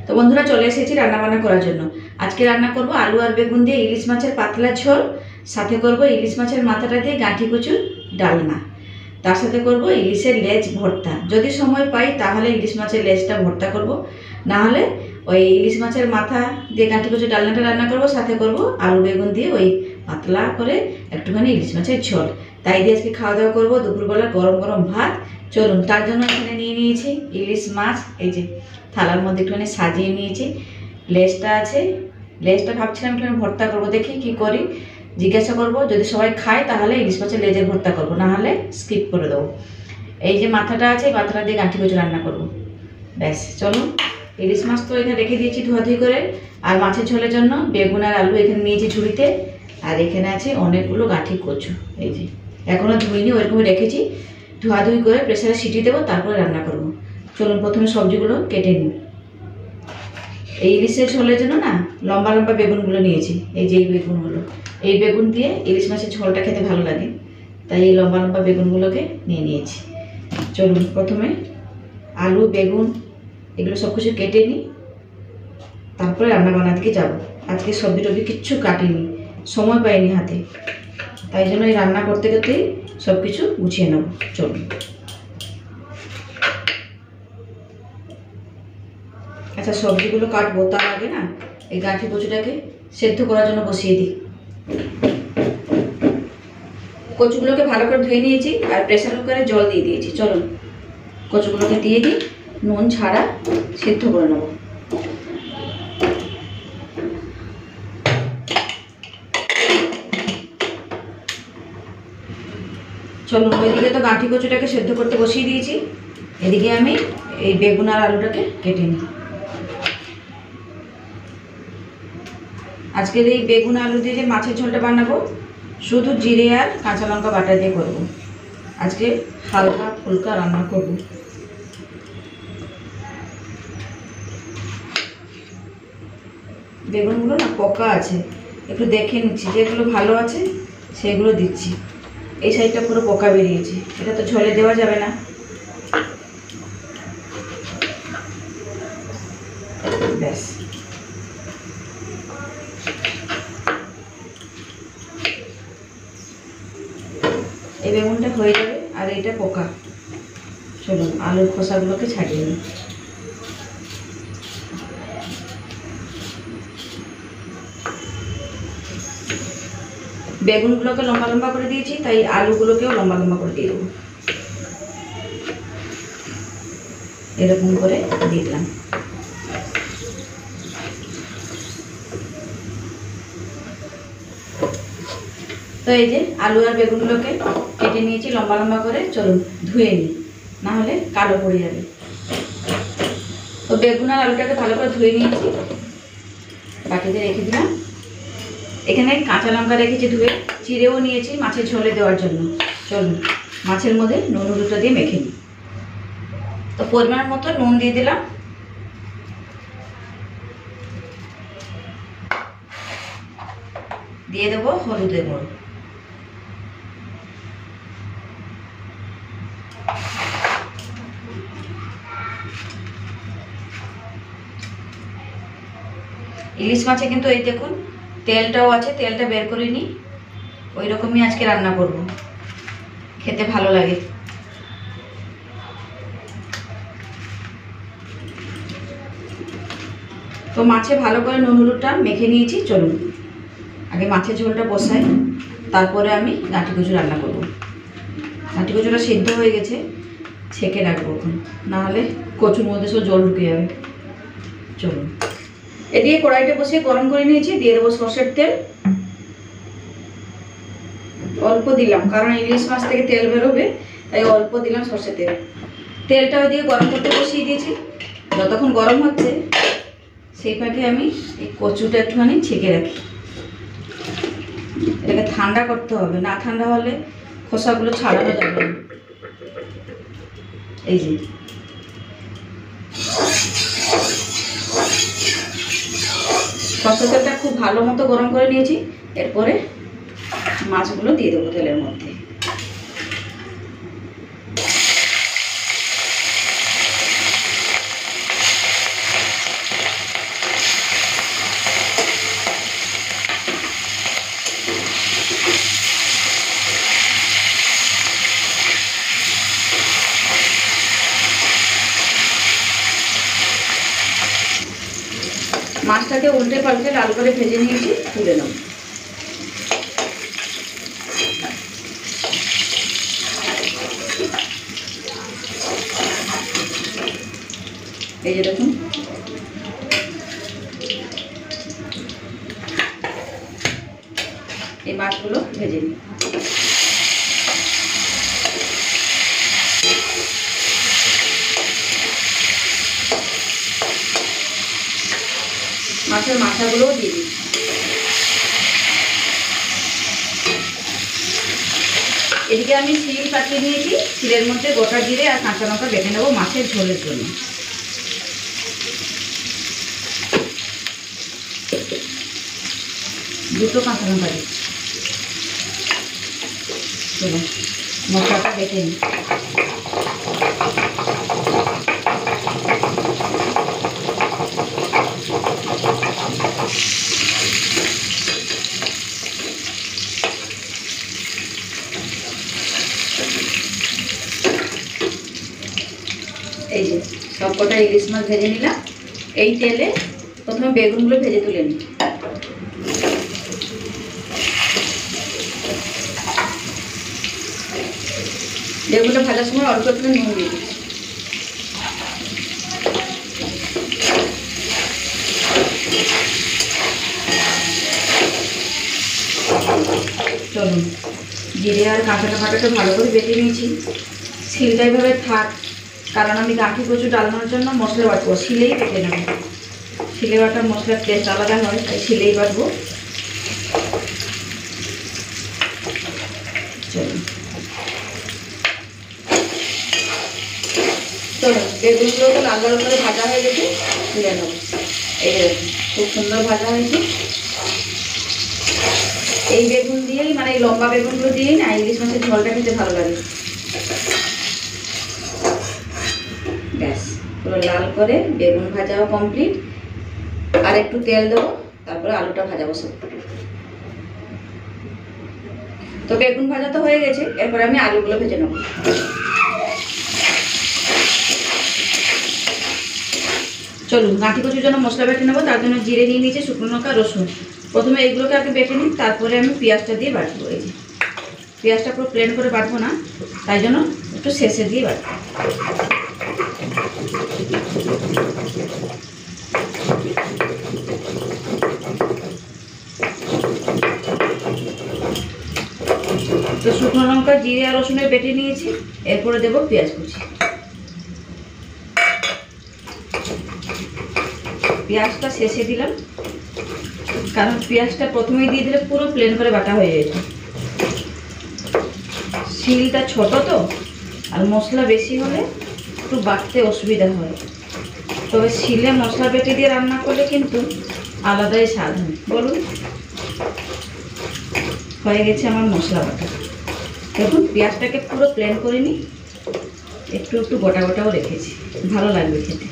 তো বন্ধুরা চলে এসেছি রান্না বান্না করার জন্য। আজকে রান্না করব আলু আর বেগুন দিয়ে ইলিশ মাছের পাতলা ঝোল, সাথে করব ইলিশ মাছের মাথাটা দিয়ে গাঁঠি কচুর ডালনা, তার সাথে করব ইলিশের লেজ ভর্তা। যদি সময় পাই তাহলে ইলিশ মাছের লেজটা ভর্তা করব, না হলে ওই ইলিশ মাছের মাথা দিয়ে গাঁঠি কচুর ডালনাটা রান্না করব, সাথে করব আলু বেগুন দিয়ে ওই পাতলা করে একটুখানি ইলিশ মাছের ঝোল। তাই দিয়ে আজকে খাওয়া দাওয়া করবো, দুপুরবেলা গরম গরম ভাত। চলুন, তার জন্য এখানে নিয়ে নিয়েছি ইলিশ মাছ, এই যে থালার মধ্যে একটুখানি সাজিয়ে নিয়েছি। লেজটা আছে, লেজটা ভাবছিলাম একটুখানি ভর্তা করবো, দেখি কি করি, জিজ্ঞাসা করব। যদি সবাই খায় তাহলে ইলিশ মাছের লেজের ভর্তা করবো, না হলে স্কিপ করে দেবো। এই যে মাথাটা আছে, মাথাটা দিয়ে গাঁঠি কচু রান্না করবো। ব্যাস চলুন। ইলিশ মাছ তো এখানে রেখে দিয়েছি ধোয়াধুয়ি করে, আর মাছের ঝোলের জন্য বেগুন আর আলু এখানে নিয়েছি ঝুড়িতে, আর এখানে আছে অনেকগুলো গাঁঠি কচু। এই যে এখনও ধুইনি, ওইরকমই রেখেছি। ধোয়াধুয়ি করে প্রেসারে সিটি দেবো, তারপরে রান্না করবো। চলুন প্রথমে সবজিগুলো কেটে নিই। এই ইলিশের ঝোলের জন্য না লম্বা লম্বা বেগুনগুলো নিয়েছি। এই যে এই বেগুনগুলো, এই বেগুন দিয়ে ইলিশ মাছের ঝোলটা খেতে ভালো লাগে, তাই এই লম্বা লম্বা বেগুনগুলোকে নিয়ে নিয়েছি। চলুন প্রথমে আলু বেগুন এগুলো সব কিছু কেটে নিই, তারপরে রান্না বান্নার দিকে যাবো। আজকে সবজি টবজি কিচ্ছু কাটিনি, সময় পাইনি হাতে, তাই জন্য এই রান্না করতে করতেই সব কিছু গুছিয়ে নেব। চলুন। আচ্ছা, সবজিগুলো কাটবো তার আগে না এই গাঁঠি কচুটাকে সেদ্ধ করার জন্য বসিয়ে দিই। কচুগুলোকে ভালো করে ধুয়ে নিয়েছি আর প্রেসার কুকারে জল দিয়ে দিয়েছি। চলুন কচুগুলোকে দিয়ে দিই, নুন ছাড়া সেদ্ধ করে নেব। চলুন, ওইদিকে তো গাঁঠি কচুটাকে সেদ্ধ করতে বসিয়ে দিয়েছি, এদিকে আমি এই বেগুন আর আলুটাকে কেটে নিই। আজকের এই বেগুন আলু দিয়ে যে মাছের ঝোলটা বানাবো, শুধু জিরে আর কাঁচা লঙ্কা বাটা দিয়ে করবো। আজকে হালকা ফুলকা রান্না করব। বেগুনগুলো না পোকা আছে, একটু দেখে নিচ্ছি, যেগুলো ভালো আছে সেগুলো দিচ্ছি। এই সাইডটা পুরো পোকা বেরিয়েছে, এটা তো ঝোলে দেওয়া যাবে না। ব্যাস এই বেগুনটা হয়ে যাবে, আর এইটা পোকা। চলুন আলুর খোসাগুলোকে ছাড়িয়ে নিই। বেগুনগুলোকে লম্বা লম্বা করে দিয়েছি, তাই আলুগুলোকেও লম্বা লম্বা করে দিয়ে দেবো। এরকম করে দিয়ে দিলাম। তো এই যে আলু আর বেগুনগুলোকে কেটে নিয়েছি লম্বা লম্বা করে। চলুন ধুয়ে নিই, না হলে কালো পড়ে যাবে। তো বেগুন আর আলুটাকে ভালো করে ধুয়ে নিয়েছি, বাটিতে রেখে দিলাম। এখানে কাঁচা লঙ্কা রেখেছি ধুয়ে, চিড়েও নিয়েছি মাছের ঝোলে দেওয়ার জন্য। চলুন মাছের মধ্যে নুন হলুদটা দিয়ে মেখে নিই। তো পরিমাণ মতো নুন দিয়ে দিলাম, দিয়ে দেবো হলুদের গুঁড়ো। ইলিশ মাছে কিন্তু এই দেখুন তেলটাও আছে, তেলটা বের করে নিই। ওই রকমই আজকে রান্না করব, খেতে ভালো লাগে। তো মাছে ভালো করে নুন হলুদটা মেখে নিয়েছি। চলুন আগে মাছের ঝোলটা বসাই, তারপরে আমি গাঁঠি কচু রান্না করব। গাঁঠি কচুটা সিদ্ধ হয়ে গেছে, ছেঁকে রাখবো এখন, নাহলে কচুর মধ্যে সব জল ঢুকে যাবে। চলুন এদিকে কড়াইটা বসিয়ে গরম করে নিয়েছি, দিয়ে দেবো সর্ষের তেল। অল্প দিলাম, কারণ ইলিশ মাছ থেকে তেল বেরোবে, তাই অল্প দিলাম সর্ষের তেল। তেলটা ওইদিকে গরম করতে বসিয়ে দিয়েছি। যতক্ষণ গরম হচ্ছে সেই ফাঁকে আমি এই কচুটা একটুখানি ছেঁকে রাখি। এটাকে ঠান্ডা করতে হবে, না ঠান্ডা হলে খোসাগুলো ছাড়ানো যাবে না। এই যে সর্ষের তেলটা খুব ভালো মতো গরম করে নিয়েছি। এরপরে মাছগুলো দিয়ে দেবো তেলের মধ্যে। মাছটাকে উল্টে পাল্টে লাল করে ভেজে নিয়েছি, তুলে নেব। এই যে দেখুন, এই মাছগুলো ভেজে নিই। মাছের মাথাগুলোও দিয়ে দিই। এদিকে আমি শিল পাঠিয়ে নিয়েছি, শিলের মধ্যে গোটা জিরে আর কাঁচা লঙ্কা বেটে নেবো মাছের ঝোলের জন্য। দুটো কাঁচা লঙ্কা দিচ্ছি। চলুন মশলাটা বেটে নিই। এই যে সব কটা ইলিশ মাছ ভেজে নিলাম। এই তেলে প্রথমে বেগুনগুলো ভেজে তুলে নিই। বেগুনটা ভাজার সময় অল্প একটু নুন দিয়ে দিচ্ছি। চলুন জিরে আর কাঁচা লঙ্কাটাকে ভালো করে বেটে নিয়েছি। শিলটা এইভাবে থাক, কারণ আমি গাঁঠি কচু ডালনার জন্য মশলা বাটবো, শিলেই বেটে নেব। শিলে বাটার মশলার টেস্ট আলাদা হয়, তাই শিলেই বাটবো। চলুন চলুন বেগুনগুলো তো লাল লাল করে ভাজা হয়ে গেছে, তুলে নেব। এই খুব সুন্দর ভাজা হয়েছে। এই বেগুন দিয়েই, মানে এই লম্বা বেগুনগুলো দিয়েই না ইলিশ মাছের ঝোলটা খেতে ভালো লাগে। ব্যাস, পুরো লাল করে বেগুন ভাজাও কমপ্লিট। আর একটু তেল দেবো, তারপরে আলুটা ভাজাবো সব। তো বেগুন ভাজা তো হয়ে গেছে, এরপরে আমি আলুগুলো ভেজে নেব। চলুন গাঁঠি কচুর জন্য মশলা বেটে নেবো। তার জন্য জিরে নিয়ে নিয়েছি, শুকনো লঙ্কা, রসুন। প্রথমে এইগুলোকে আগে বেটে নিই, তারপরে আমি পেঁয়াজটা দিয়ে বাটবো। এই যে পেঁয়াজটা পুরো প্লেন করে বাটবো না, তাই জন্য একটু শেষে দিয়ে বাটবো। তো শুকনো লঙ্কা, জিরে আর রসুনের বেটে নিয়েছি, এরপরে দেবো পেঁয়াজ কুচি। পেঁয়াজটা শেষে দিলাম, কারণ পেঁয়াজটা প্রথমেই দিয়ে দিলে পুরো প্লেন করে বাটা হয়ে যেত। শিলটা ছোট তো, আর মশলা বেশি হলে একটু বাটতে অসুবিধা হয়। তবে শিলে মশলা বেটে দিয়ে রান্না করলে কিন্তু আলাদাই স্বাদ হয়। বলুন, হয়ে গেছে আমার মশলা বাটা। দেখুন পেঁয়াজটাকে পুরো প্লেন করে নিই, একটু একটু গোটা গোটাও রেখেছি, ভালো লাগবে খেতে।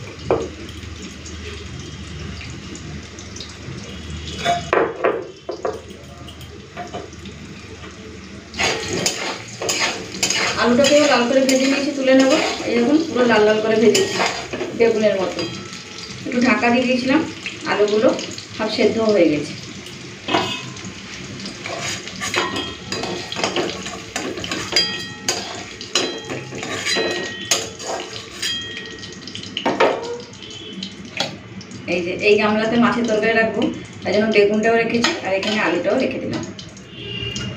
আলুটাকেও লাল করে ভেজে নিয়েছি, তুলে নেবো। এই দেখুন পুরো লাল লাল করে ভেজেছি, বেগুনের মতো। একটু ঢাকা দিয়ে দিয়েছিলাম, আলুগুলো সব সেদ্ধ হয়ে গেছে। এই যে এই গামলাতে মাছের তরকারি রাখবো, তাই জন্য বেগুনটাও রেখেছি, আর এখানে আলুটাও রেখে দিলাম।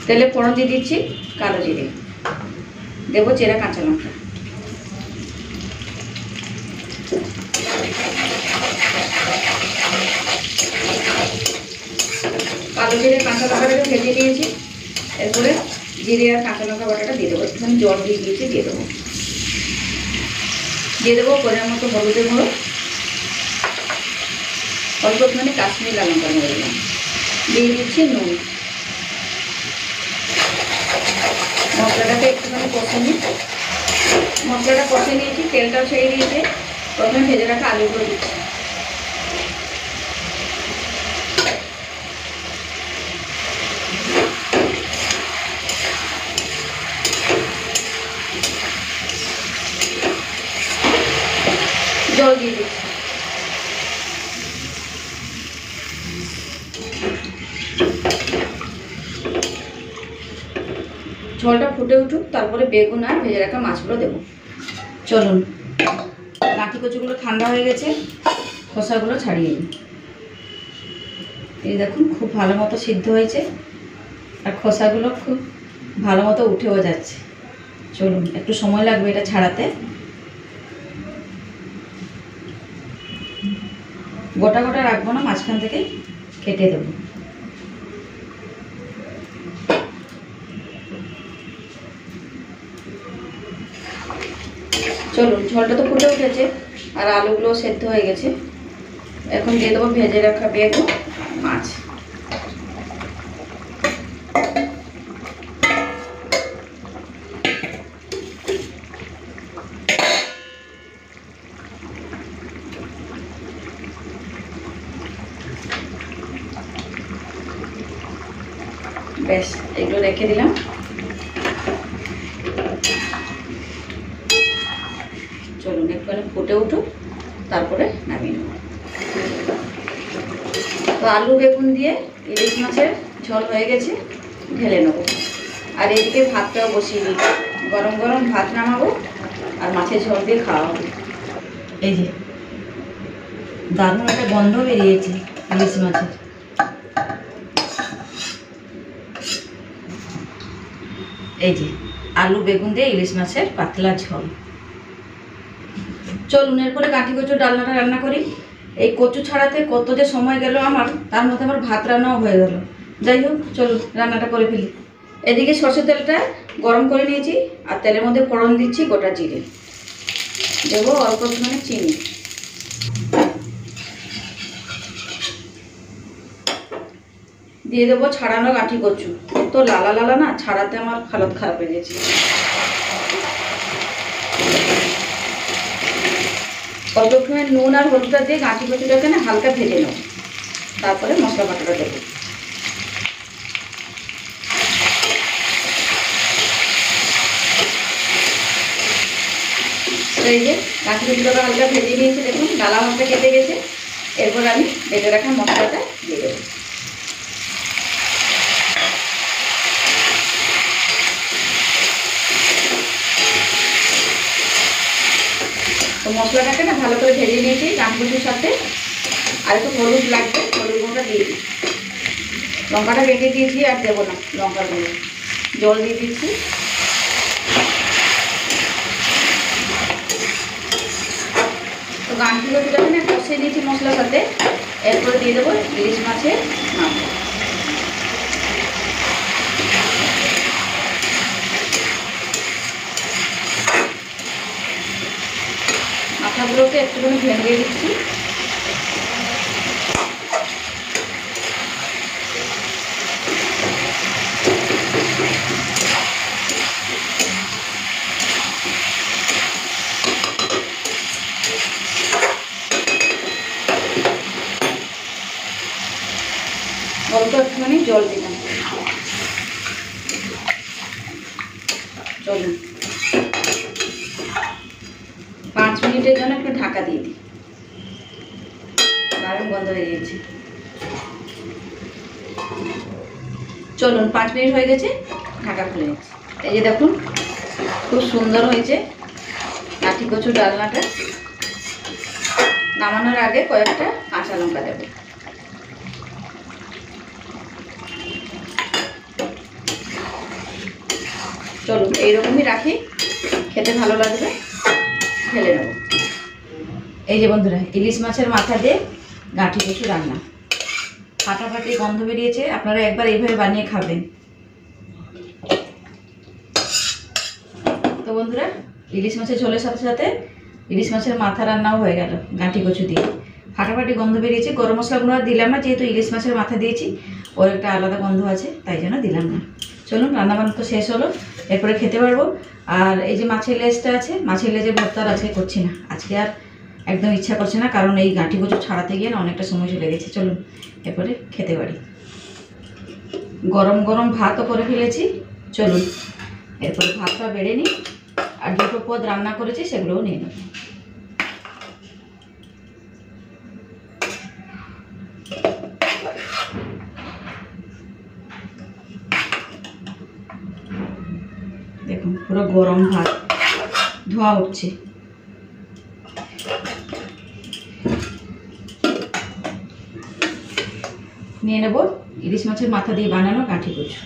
তেলে ফোড়ন দিয়ে দিচ্ছি কালো জিরে, দেবো চেরা কাঁচা লঙ্কা, কালো জিরে কাঁচা লঙ্কাটাকে ভেজে নিয়েছি। এরপরে জিরে আর কাঁচা লঙ্কা বাটাটা দিয়ে দেবো, একটুখানি জল দিয়ে দিয়েছি, দিয়ে দেবো পরিমাণ মতো হলুদের গুঁড়ো, অল্প একটুখানি কাশ্মীর লাল লঙ্কা গুঁড়ো দিলাম, দিয়ে দিচ্ছি নুন। মশলাটাকে একটুখানি কষে নিই। মশলাটা কষে নিয়েছি, তেলটাও ছেড়ে দিয়েছে। প্রথমে ভেজে রাখা আলুগুলো দিচ্ছি। জল দিয়ে দিচ্ছি। ঝোলটা ফুটে উঠুক, তারপরে বেগুন আর ভেজে রাখা মাছগুলো দেবো। চলুন, গাঁঠি কচুগুলো ঠান্ডা হয়ে গেছে, খোসাগুলো ছাড়িয়ে নিই। এই দেখুন খুব ভালো মতো সিদ্ধ হয়েছে আর খোসাগুলো খুব ভালো মতো উঠেও যাচ্ছে। চলুন, একটু সময় লাগবে এটা ছাড়াতে। গোটা গোটা রাখবো না, মাঝখান থেকে কেটে দেবো। চলুন, ঝোলটা তো ফুটে উঠেছে আর আলুগুলো সেদ্ধ হয়ে গেছে। এখন দিয়ে দেবো ভেজে রাখা বেগুন মাছ। বেশ, এগুলো রেখে দিলাম। চলুন, একটুখানি ফুটে উঠুক, তারপরে নামিয়ে নেব। তো আলু বেগুন দিয়ে ইলিশ মাছের ঝোল হয়ে গেছে, ঢেলে নেব। আর এদিকে ভাতটাও বসিয়ে দিই, গরম গরম ভাত নামাবো আর মাছের ঝোল দিয়ে খাওয়া হবে। এই যে দারুণ একটা গন্ধ বেরিয়েছে ইলিশ মাছের। এই যে আলু বেগুন দিয়ে ইলিশ মাছের পাতলা ঝোল। চলুন, এরপরে গাঁঠি কচুর ডালনাটা রান্না করি। এই কচু ছাড়াতে কত যে সময় গেল আমার, তার মধ্যে আমার ভাত রান্নাও হয়ে গেল। যাই হোক, চলুন রান্নাটা করে ফেলি। এদিকে সরষের তেলটা গরম করে নিয়েছি আর তেলের মধ্যে ফোড়ন দিচ্ছি গোটা জিরে, দেবো অল্প পরিমাণে চিনি, দিয়ে দেবো ছাড়ানো গাঁঠি কচু। তো লালা লালা না, ছাড়াতে আমার হালত খারাপ হয়ে গেছে। অল্প একটুখানি নুন আর হলুদটা দিয়ে গাঁঠি কচুটাকে না হালকা ভেজে নেব, তারপরে মশলা বাটাটা দেবো। তো এই যে গাঁঠি কচুটাকে হালকা ভেজে নিয়েছি, দেখুন ডালা ভাতটা কেটে গেছে। এরপর আমি বেটে রাখা মশলাটা দিয়ে দেবো। তো মশলাটাকে না ভালো করে ভেজে নিয়েছি গাঁঠি কচুর সাথে। আর একটু হলুদ লাগবে, হলুদ গুঁড়োটা দিয়ে দিই। লঙ্কাটা বেটে দিয়েছি, আর দেবো না লঙ্কার গুঁড়ো। জল দিয়ে দিচ্ছি। তো গাঁঠি কচুটাকে না কষিয়ে দিয়েছি মশলার সাথে। এরপরে দিয়ে দেবো ইলিশ মাছের মাথা। মাথাগুলোকে একটুখানি ভেঙে দিচ্ছি। অল্প একটুখানি জল দিলাম। চলুন 5 মিনিটের জন্য একটু ঢাকা দিয়ে দিই, দারুণ গন্ধ বেরিয়েছে। চলুন 5 মিনিট হয়ে গেছে, ঢাকা খুলে নিচ্ছি। এই যে দেখুন খুব সুন্দর হয়েছে গাঁঠি কচুর ডালনাটা। নামানোর আগে কয়েকটা কাঁচা লঙ্কা দেব। চলুন এইরকমই রাখি, খেতে ভালো লাগবে, ঢেলে নেব। এই যে বন্ধুরা, ইলিশ মাছের মাথা দিয়ে গাঁঠি কচু রান্না, ফাটাফাটি গন্ধ বেরিয়েছে। আপনারা একবার এইভাবে বানিয়ে খাবেন। তো বন্ধুরা, ইলিশ মাছের ঝোলের সাথে সাথে ইলিশ মাছের মাথা রান্নাও হয়ে গেল গাঁঠি কচু দিয়ে। ফাটাফাটি গন্ধ বেরিয়েছে। গরম মশলাগুলো আর দিলাম না, যেহেতু ইলিশ মাছের মাথা দিয়েছি, ওর একটা আলাদা গন্ধ আছে, তাই জন্য দিলাম না। চলুন, রান্নাবান্না তো শেষ হলো, এরপরে খেতে পারবো। আর এই যে মাছের লেজটা আছে, মাছের লেজের ভর্তার আজকে করছি না, আজকে আর একদম ইচ্ছা করছে না, কারণ এই গাঁঠি কচু ছাড়াতে গিয়ে না অনেকটা সময় চলে গেছে। চলুন এরপরে খেতে পারি। গরম গরম ভাতও করে ফেলেছি। চলুন এরপরে ভাতটা বেড়ে নিই, আর দুটো পদ রান্না করেছি সেগুলোও নিয়ে নেব। পুরো গরম ভাত, ধোঁয়া উঠছে। নিয়ে নেব ইলিশ মাছের মাথা দিয়ে বানানো গাঁঠি কচু।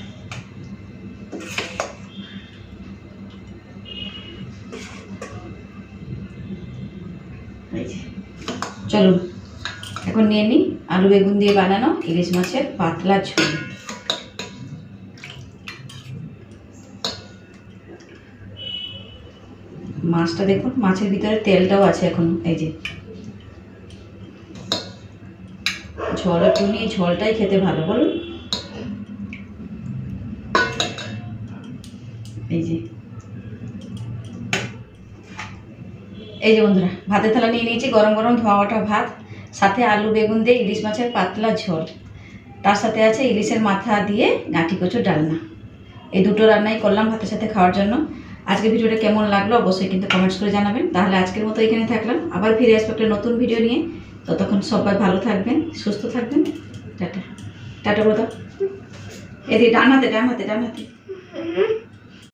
চলুন এখন নিয়ে নিই আলু বেগুন দিয়ে বানানো ইলিশ মাছের পাতলা ঝোল। মাছটা দেখুন, মাছের ভিতরে তেলটাও আছে এখন। এই যে ঝোল একটু নিয়ে, ঝোলটাই খেতে ভালো, বলুন। এই যে বন্ধুরা, ভাতের থালা নিয়ে নিয়েছি, গরম গরম ধোয়া ওঠা ভাত, সাথে আলু বেগুন দিয়ে ইলিশ মাছের পাতলা ঝোল, তার সাথে আছে ইলিশের মাথা দিয়ে গাঁঠি কচুর ডালনা। এই দুটো রান্নাই করলাম ভাতের সাথে খাওয়ার জন্য। আজকের ভিডিওটা কেমন লাগলো অবশ্যই কিন্তু কমেন্টস করে জানাবেন। তাহলে আজকের মতো এখানে থাকলাম, আবার ফিরে আসবো একটা নতুন ভিডিও নিয়ে। ততক্ষণ সবাই ভালো থাকবেন, সুস্থ থাকবেন। টাটা টাটা বলো। এদিকে ডান হাতে।